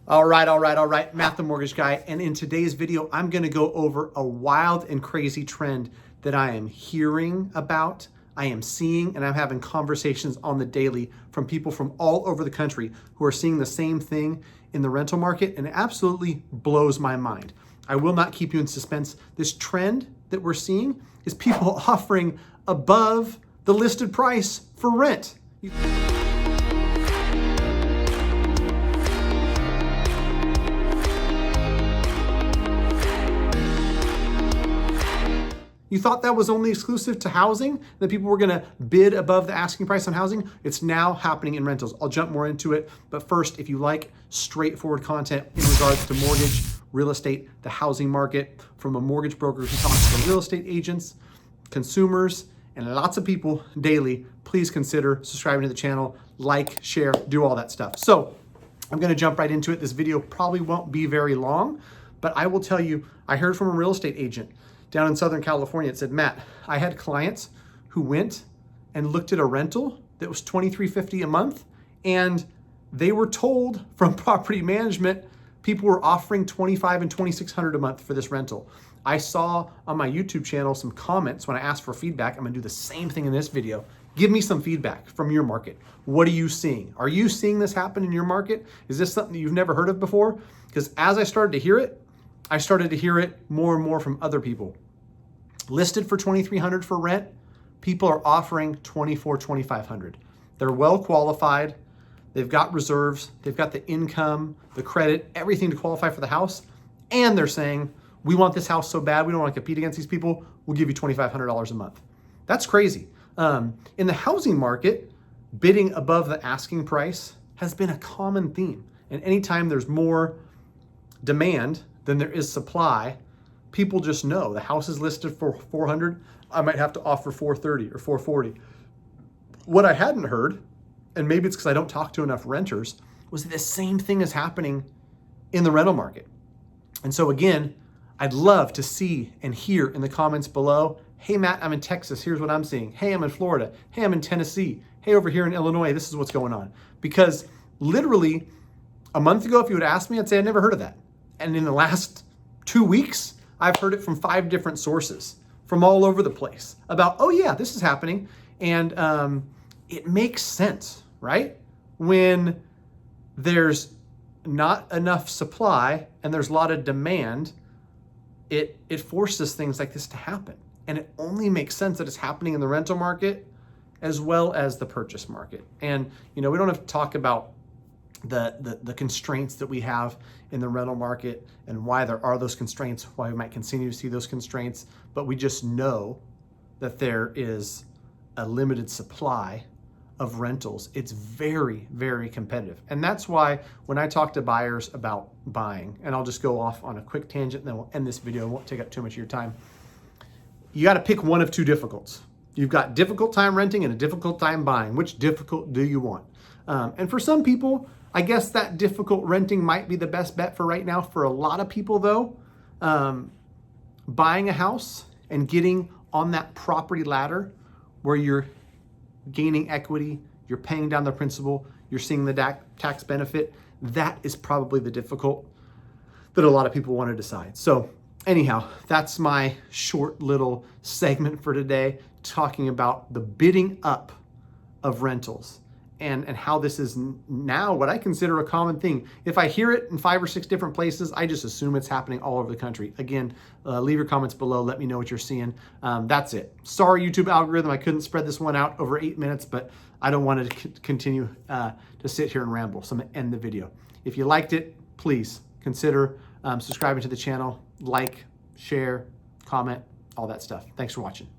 All right. Matt the Mortgage Guy. And in today's video, I'm going to go over a wild and crazy trend that I am hearing about, I am seeing, and I'm having conversations on the daily from people from all over the country who are seeing the same thing in the rental market, and it absolutely blows my mind. I will not keep you in suspense. This trend that we're seeing is people offering above the listed price for rent. You thought that was only exclusive to housing, that people were gonna bid above the asking price on housing? It's now happening in rentals. I'll jump more into it, but first, if you like straightforward content in regards to mortgage, real estate, the housing market, from a mortgage broker who talks to real estate agents, consumers, and lots of people daily, please consider subscribing to the channel, like, share, do all that stuff. So I'm gonna jump right into it. This video probably won't be very long, but I will tell you, I heard from a real estate agent down in Southern California. It said, Matt, I had clients who went and looked at a rental that was $2,350 a month, and they were told from property management, people were offering $2,500 and $2,600 a month for this rental. I saw on my YouTube channel some comments when I asked for feedback. I'm gonna do the same thing in this video. Give me some feedback from your market. What are you seeing? Are you seeing this happen in your market? Is this something that you've never heard of before? Because as I started to hear it, I started to hear it more and more from other people. Listed for $2,300 for rent, people are offering $2,400, $2,500. They're well qualified, they've got reserves, they've got the income, the credit, everything to qualify for the house, and they're saying, we want this house so bad, we don't want to compete against these people, we'll give you $2,500 a month. That's crazy. In the housing market, bidding above the asking price has been a common theme. And anytime there's more demand than there is supply, people just know the house is listed for $400, I might have to offer $430 or $440. What I hadn't heard, and maybe it's because I don't talk to enough renters, was that the same thing is happening in the rental market. And so again, I'd love to see and hear in the comments below, hey Matt, I'm in Texas, here's what I'm seeing. Hey, I'm in Florida. Hey, I'm in Tennessee. Hey, over here in Illinois, this is what's going on. Because literally a month ago, if you would ask me, I'd say I'd never heard of that. And in the last 2 weeks, I've heard it from 5 different sources from all over the place about, oh yeah, this is happening. And it makes sense, right? When there's not enough supply and there's a lot of demand, it forces things like this to happen. And it only makes sense that it's happening in the rental market as well as the purchase market. And we don't have to talk about the constraints that we have in the rental market and why there are those constraints, why we might continue to see those constraints, but we just know that there is a limited supply of rentals. It's very, very competitive. And that's why when I talk to buyers about buying, and I'll just go off on a quick tangent and then we'll end this video, it won't take up too much of your time. You got to pick one of two difficulties. You've got difficult time renting and a difficult time buying. Which difficult do you want? And for some people, I guess that difficult renting might be the best bet for right now. For a lot of people though, buying a house and getting on that property ladder where you're gaining equity, you're paying down the principal, you're seeing the tax benefit, that is probably the difficult that a lot of people want to decide. So anyhow, that's my short little segment for today, talking about the bidding up of rentals. And how this is now what I consider a common thing. If I hear it in 5 or 6 different places, I just assume it's happening all over the country. Again, leave your comments below. Let me know what you're seeing. That's it. Sorry, YouTube algorithm. I couldn't spread this one out over 8 minutes, but I don't want to continue to sit here and ramble. So I'm going to end the video. If you liked it, please consider subscribing to the channel, like, share, comment, all that stuff. Thanks for watching.